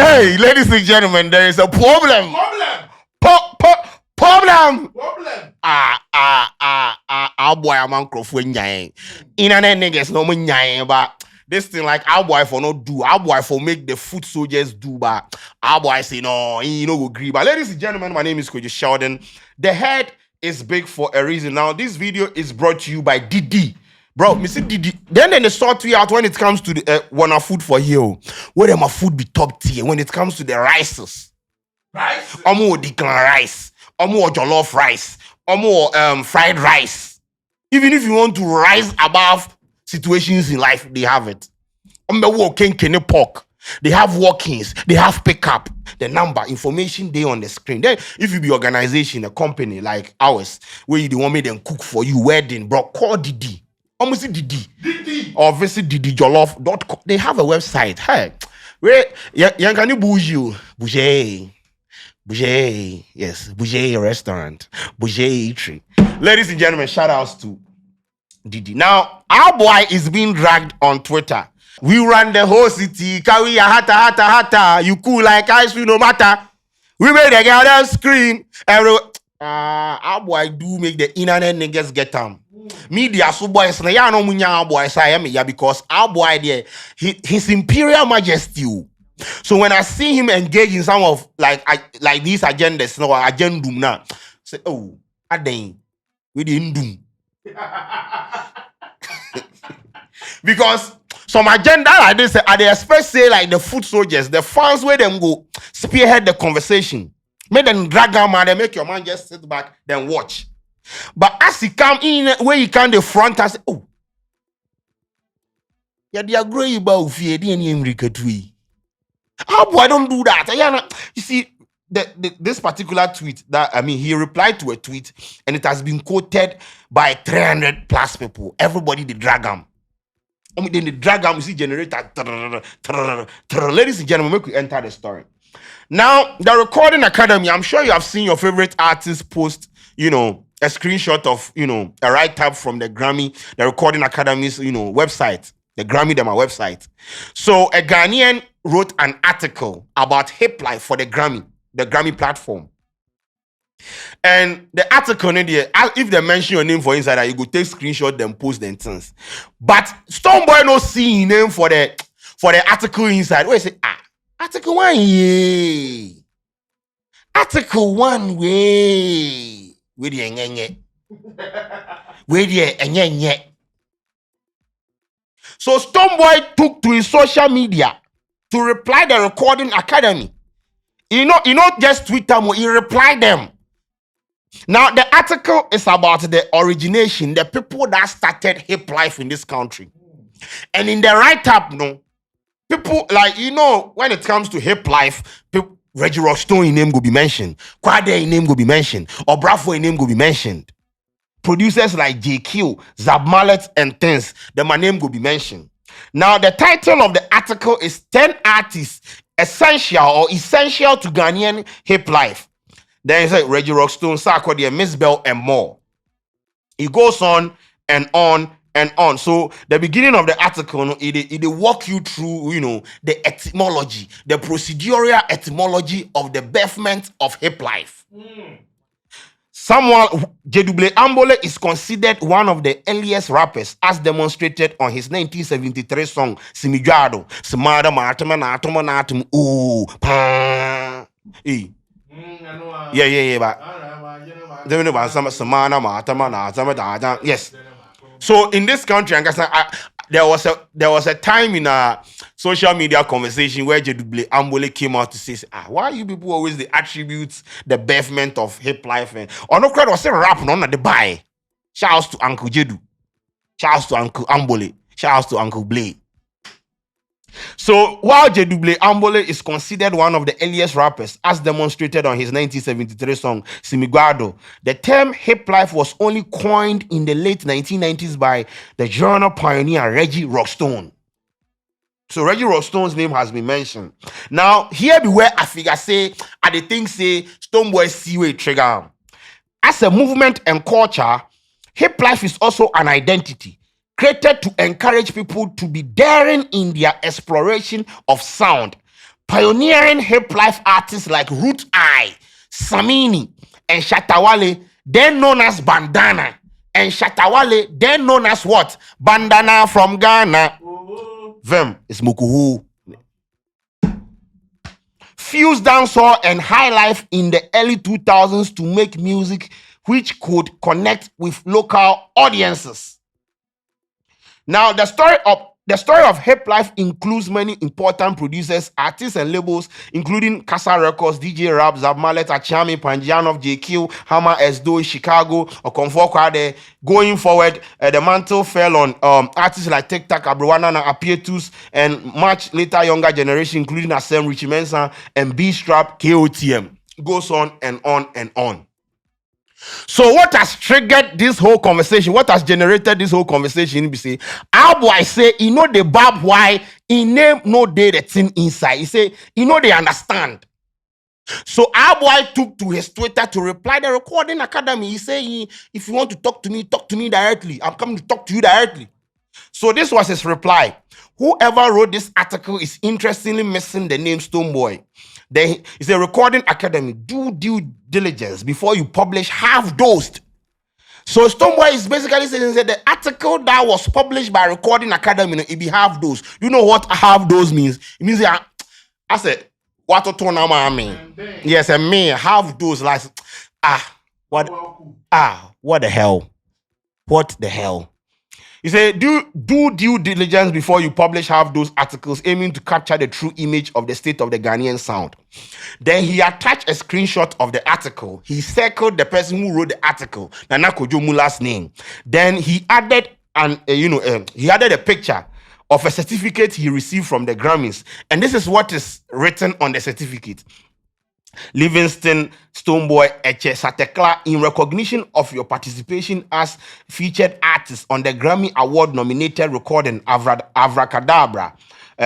Hey, ladies and gentlemen, there is a problem. Problem. Our boy, I'm uncle for nyaing. Internet niggas no more nyaing, but this thing like our boy for not do, our boy for make the foot soldiers do, but our boy say no, you know, agree. But ladies and gentlemen, my name is Sheldon. The head is big for a reason. Now, this video is brought to you by Didi. Bro, me see Didi. Then they sort we out when it comes to the wanna food for here. Where my food be top tier when it comes to the rices. Rice? Omo declare rice. Omo jollof rice. Omo fried rice. Even if you want to rise above situations in life, they have it. Omo walking kene pork. They have walk-ins. They have pickup. The number, information there on the screen. Then, if you be organization, a company like ours, where you want me then cook for you, wedding, bro, call Didi. Almost Didi. Or visit didijollof.com. They have a website. Hey, where you can you bougie? Bougie, yes, Bougie restaurant, Bougie eatery. Ladies and gentlemen, shout outs to Didi. Now, our boy is being dragged on Twitter. We run the whole city, carry a hata. You cool like ice, we no matter. We made the girl scream. Our boy do make the internet niggas get them. Media so boys na ya no munya our boy say me ya because our boy there his imperial majesty. So when I see him engage in some of like these agendas, no agendum now, say oh aden we didn't do because some agenda like this they expect say like the foot soldiers, the fans where them go spearhead the conversation, make them drag them man, they make your man just sit back then watch. But as he come in where he can the front and say oh yeah they agree about fear the how boy don't do that? You see, this particular tweet that he replied to a tweet and it has been quoted by 300 plus people. Everybody they drag him. Then the drag him, you see generator. Ladies and gentlemen, make we enter the story. Now, the Recording Academy, I'm sure you have seen your favorite artist post, a screenshot of, a write-up from the Grammy, the Recording Academy's, website. The Grammy, my website. So a Ghanaian wrote an article about hip life for the Grammy platform. And the article in there, if they mention your name for insider, you go take screenshot them, post them things. But Stonebwoy no see name for the article inside. Where say article 1 yeah. Article 1 way. Where the enyenye. Where the enyenye. So Stonebwoy took to his social media to reply the Recording Academy. He not just tweet them, he replied them. Now the article is about the origination, the people that started hip life in this country. And in the write-up, people like when it comes to hip life, Reggie Rockstone name will be mentioned, Kwadwo name will be mentioned, or Bravo name will be mentioned. Producers like JQ, Zab Mallet, and things, my name will be mentioned. Now, the title of the article is 10 artists essential to Ghanaian hip life. Then it's like Reggie Rockstone, Sarkodie, Miss Bell, and more. It goes on and on and on. So the beginning of the article, it walk you through, the etymology, the procedural etymology of the birthment of hip life. Samuel Jedouble Ambole is considered one of the earliest rappers, as demonstrated on his 1973 song Simijado. Simada Matama Natama Natum. Oh, pa. Yes. So in this country, there was a time in a social media conversation where Jedouble Ambole came out to say, why you people always the attributes the birthment of hip life and no credit was a rap none at the buy. Shouts to Uncle Jedu, shouts to Uncle Ambole, shouts to Uncle Blade. So while Jedouble Ambole is considered one of the earliest rappers, as demonstrated on his 1973 song Simigado, the term hip life was only coined in the late 1990s by the genre pioneer Reggie Rockstone. So Reggie Rockstone's name has been mentioned. Now, here be where I figure say, I the thing say Stonebwoy see way trigger. As a movement and culture, hip life is also an identity created to encourage people to be daring in their exploration of sound, Pioneering hip life artists like Root Eye, Samini, and Shatawale, then known as Bandana, and Shatawale, then known as what? Bandana from Ghana. Vem is Mukuhu. Fused dancehall and high life in the early 2000s to make music which could connect with local audiences. Now, the story of hip life includes many important producers, artists, and labels, including Casa Records, DJ Rap, Zab Mallet, Achami, Panjanov, JQ, Hammer, Esdo, Chicago, Okonfo Kwade. Going forward, the mantle fell on artists like Tic Tac, Abrowana, Apietus, and much later younger generation, including Asem, Richie Mensah, and B-Strap, KOTM. Goes on and on and on. So what has triggered this whole conversation? What has generated this whole conversation? Be say, I say, the bab why in name no day the thing inside. He say, they understand. So Boy took to his Twitter to reply the Recording Academy. He say, if you want to talk to me directly. I'm coming to talk to you directly. So this was his reply. Whoever wrote this article is interestingly missing the name Stonebwoy. It's a Recording Academy. Do due diligence before you publish half-dosed. So Stonebwoy is basically saying that the article that was published by Recording Academy, it be half-dosed. You know what half-dose means? It means I said, what to turn on me? Yes, and me half-dose like what the hell? What the hell? He said, do due diligence before you publish half those articles aiming to capture the true image of the state of the Ghanaian sound. Then he attached a screenshot of the article. He circled the person who wrote the article, Nana Kojo Mula's name. Then he added a picture of a certificate he received from the Grammys. And this is what is written on the certificate. Livingston Stonebwoy Eche Satekla, in recognition of your participation as featured artist on the Grammy Award nominated recording Avracadabra,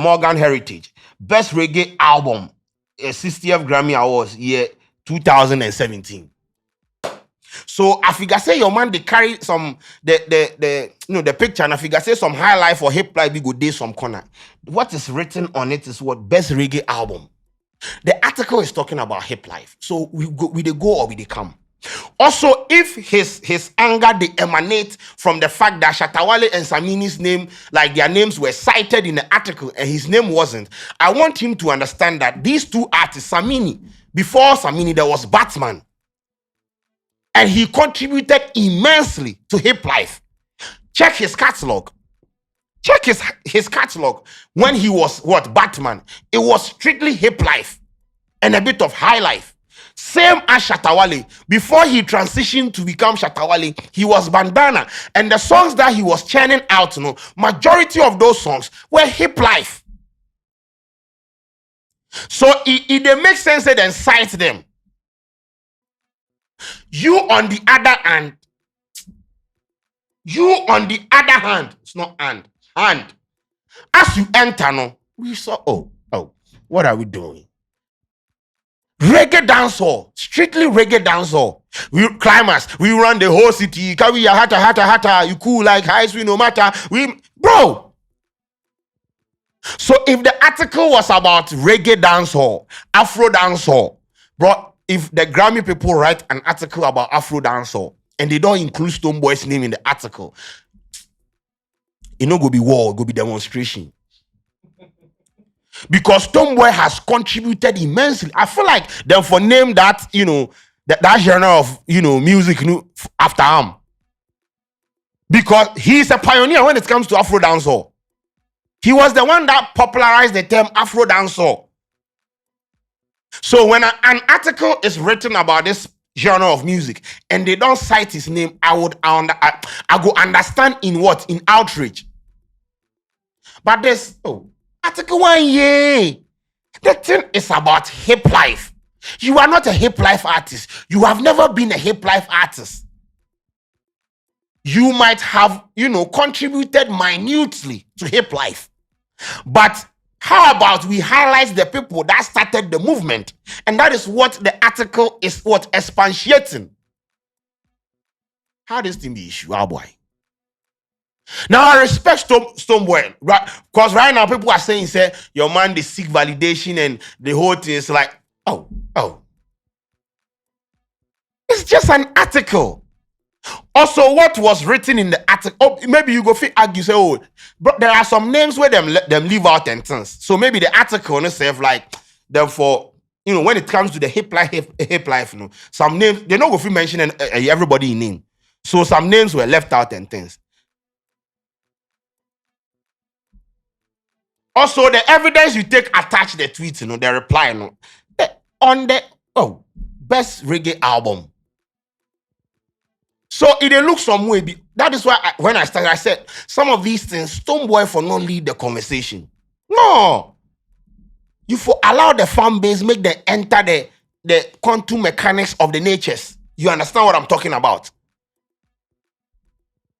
Morgan Heritage, Best Reggae Album, 60th Grammy Awards, year 2017. So I figure say your man they carry some the picture, and I figure say some highlight for hip life we go day some corner. What is written on it is what Best Reggae Album. The article is talking about hip life. So we they go or we they come. Also, if his anger they emanate from the fact that Shatawale and Samini's name, like their names were cited in the article and his name wasn't, I want him to understand that these two artists, before Samini, there was Batman. And he contributed immensely to hip life. Check his catalog. Check his catalog. When he was Batman, it was strictly hip life and a bit of high life. Same as Shatawale. Before he transitioned to become Shatawale, he was Bandana. And the songs that he was churning out, majority of those songs were hip life. So it makes sense that then cite them. You on the other hand, it's not hand. As you enter, we saw, what are we doing? Reggae dancehall, strictly reggae dancehall. We climbers, we run the whole city. Carry your hata, you cool like high sweet no matter. Bro. So if the article was about reggae dancehall, Afro dancehall, bro, if the Grammy people write an article about Afro dancehall and they don't include Stonebwoy's name in the article, it no go be war, it go be demonstration. Because Stonebwoy has contributed immensely. I feel like them for name that, that genre of, music after him. Because he's a pioneer when it comes to Afro dancehall. He was the one that popularized the term Afro dancehall. So when an article is written about this genre of music and they don't cite his name, I go understand in outrage. But this article 1 year, the thing is about hip life. You are not a hip life artist. You have never been a hip life artist. You might have, contributed minutely to hip life. But how about we highlight the people that started the movement? And that is what the article is expatiating. How does this be issue, boy? Now I respect Stonebwoy, right? Because right now people are saying, say, your man they seek validation and the whole thing is like, oh, it's just an article. Also, what was written in the article? Oh, maybe you go argue, say, oh, but there are some names where them leave out and things. So maybe the article on itself, like, therefore, when it comes to the hip life, some names they not go fit mentioning everybody in name. So some names were left out and things. Also, the evidence you take attach the tweet, the reply, on the best reggae album. So it looks some way. That is why when I started, I said some of these things, Stonebwoy for not lead the conversation. No, you for allow the fan base make them enter the quantum mechanics of the natures. You understand what I'm talking about?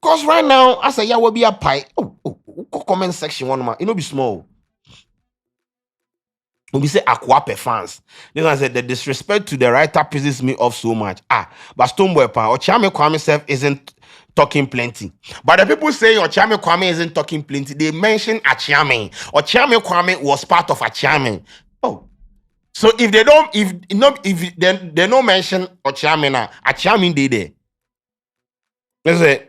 Because right now, I say, yeah, will be a pie. Comment section one man, be small. When we say Akwape fans, this one said the disrespect to the writer pisses me off so much. But Stonebwoy Ochame Kwame self isn't talking plenty. But the people say Ochame Kwame isn't talking plenty. They mention Achiame. Ochame Kwame was part of Achiame. Oh, so if they don't mention Ochame now, Achiame they there. Let's say,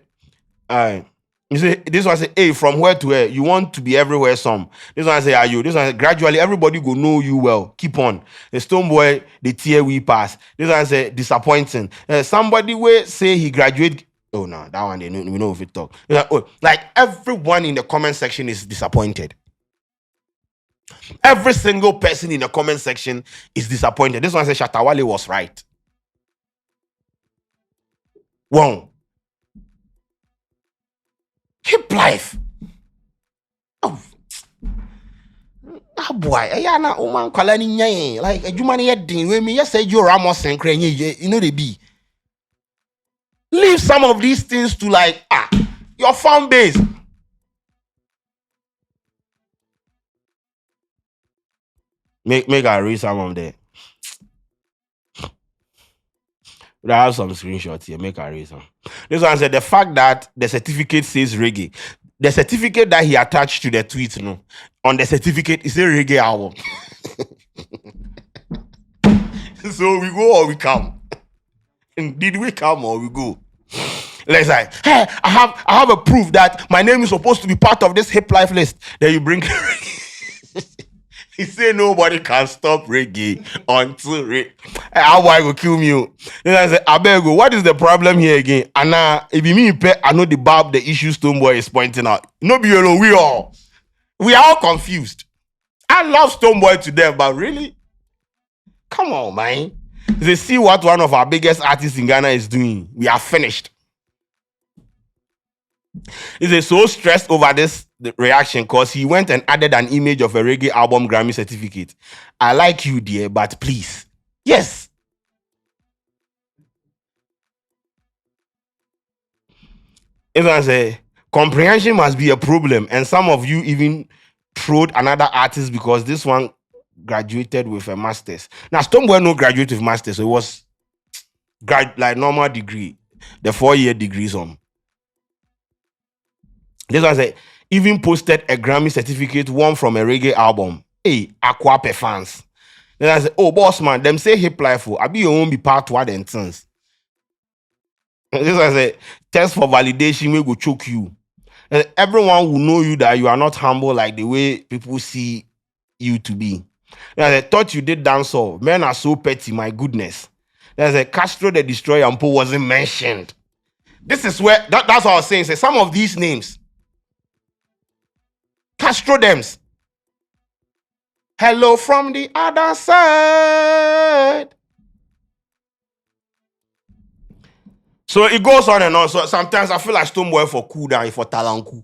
you say this one say, hey, from where to where? You want to be everywhere, some. This one say, are you? This one say, gradually everybody go know you well. Keep on. The Stonebwoy, the tier we pass. This one say, disappointing. Somebody will say he graduate. Oh no, that one we know if it talk. Like everyone in the comment section is disappointed. Every single person in the comment section is disappointed. This one says Shatawale was right. One. Hip life. Oh, boy, na woman kwala ni nyan like adwuma ne yedin we me yes you Ramos and krenye they be. Leave some of these things to like your fan base. Make I read some of them. I have some screenshots here. Make I read some. This one said the fact that the certificate says reggae. The certificate that he attached to the tweet, on the certificate is a reggae album. So we go or we come. Did we come or we go? Let's say, hey, I have a proof that my name is supposed to be part of this hip life list. Then you bring. He said nobody can stop reggae until how I go kill me. Then I said, I better go. What is the problem here again? And now, if you mean I know the issue Stonebwoy is pointing out. No be alone, we are all confused. I love Stonebwoy to death, but really, come on, man. They see what one of our biggest artists in Ghana is doing. We are finished. He's so stressed over this reaction because he went and added an image of a reggae album Grammy certificate. I like you, dear, but please. Yes. Everyone say comprehension must be a problem, and some of you even throwed another artist because this one graduated with a master's. Now, Stonebwoy no graduate with master's, so it was like normal degree, the 4-year degrees on. This one say even posted a Grammy certificate won from a reggae album. Hey, Akwape fans. Then I say, oh boss man, them say hip life. I be your own be part one and things. This one say test for validation we go choke you. And everyone will know you that you are not humble like the way people see you to be. Then I thought you did dancehall. Men are so petty, my goodness. Then I say Castro the Destroyer and Poe wasn't mentioned. This is where that's what I was saying. Say some of these names. Castro Dems. Hello from the other side. So it goes on and on. So sometimes I feel like Stonebwoy for cool down for talanku.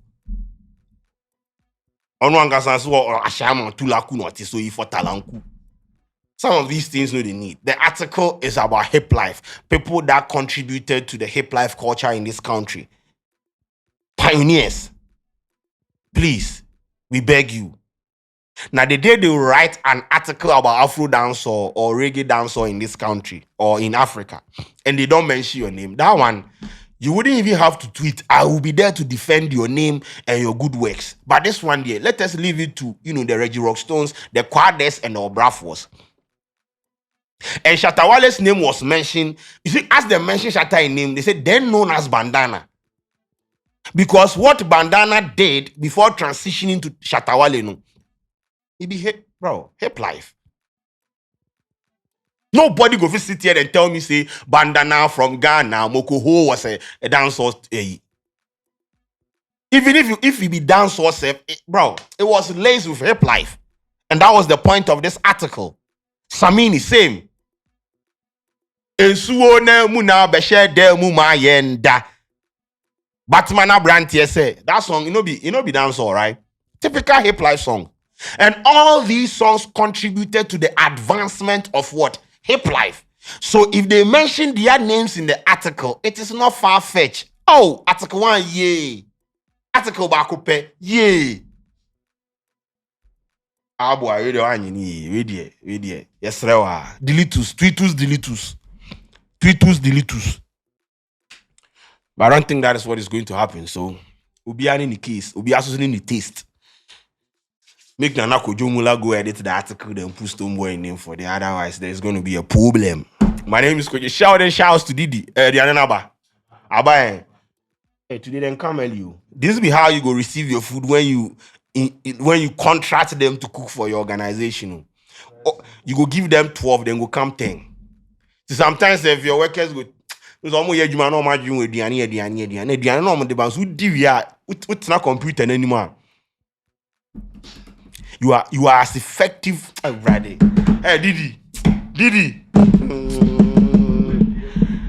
On one guy says, "Well, Ashama tulaku noti so for talanku." Some of these things no they need. The article is about hip life, people that contributed to the hip life culture in this country. Pioneers. Please. We beg you. Now, the day they write an article about Afro dancehall or reggae dancehall in this country or in Africa, and they don't mention your name, that one, You wouldn't even have to tweet. I will be there to defend your name and your good works. But this one there, let us leave it to, the Reggie Rockstones, the Kwadwos, and the Obrafos. And Shatta Wale's name was mentioned. You see, as they mentioned Shatta in name, they said then known as Bandana. Because what Bandana did before transitioning to Shatta Wale, no, he be hip life. Nobody go sit here and tell me, say, Bandana from Ghana, Mokoho was a dancer. Even if he be dancer, bro, it was laced with hip life. And that was the point of this article. Samini, same. Ensuo na mu na beshe de mu ma yenda. Batman Abrantie say that song, be dance all right. Typical hip life song. And all these songs contributed to the advancement of what? Hip life. So if they mention their names in the article, it is not far-fetched. Oh, article 1, yay. Article bakupe, yay. Ah boy, ready. Yes, rewa. Deletus. But I don't think that is what is going to happen. So, Ubi in the case, Ubi associating the taste. Make Nana Kojomula go edit the article, then put Stonebwoy name for the. Otherwise, there's going to be a problem. My name is Koji. Shouts to Didi. The Ananaba. Abaye. Hey, today then come you. This be how you go receive your food when you contract them to cook for your organization. You go give them 12, then go come 10. So sometimes if your workers go. There's almost a human no imagine with Diana no the bands who divya with not computer anymore. You are as effective already. Hey Didi.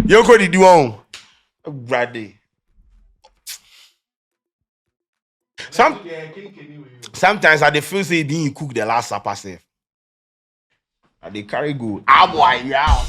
Yoko did you want ready? Sometimes I feel say didn't you cook the last supper safe. I they carry good. Ah boy, yeah.